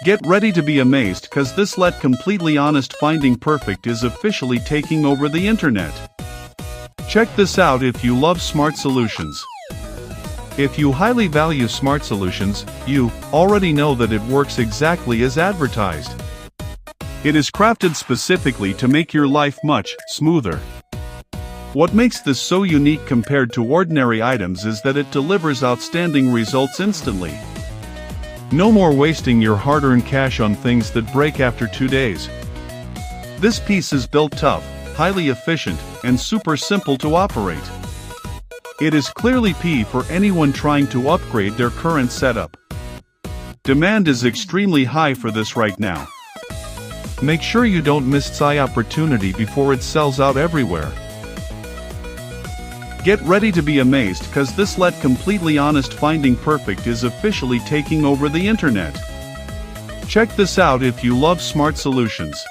Get ready to be amazed, cause this let completely honest finding perfect is officially taking over the internet. Check this out if you love smart solutions. If you highly value smart solutions, you already know that it works exactly as advertised. It is crafted specifically to make your life much smoother. What makes this so unique compared to ordinary items is that it delivers outstanding results instantly. No more wasting your hard-earned cash on things that break after 2 days. This piece is built tough, highly efficient, and super simple to operate. It is clearly P for anyone trying to upgrade their current setup. Demand is extremely high for this right now. Make sure you don't miss this opportunity before it sells out everywhere. Get ready to be amazed, cause this let completely honest finding perfect is officially taking over the internet. Check this out if you love smart solutions.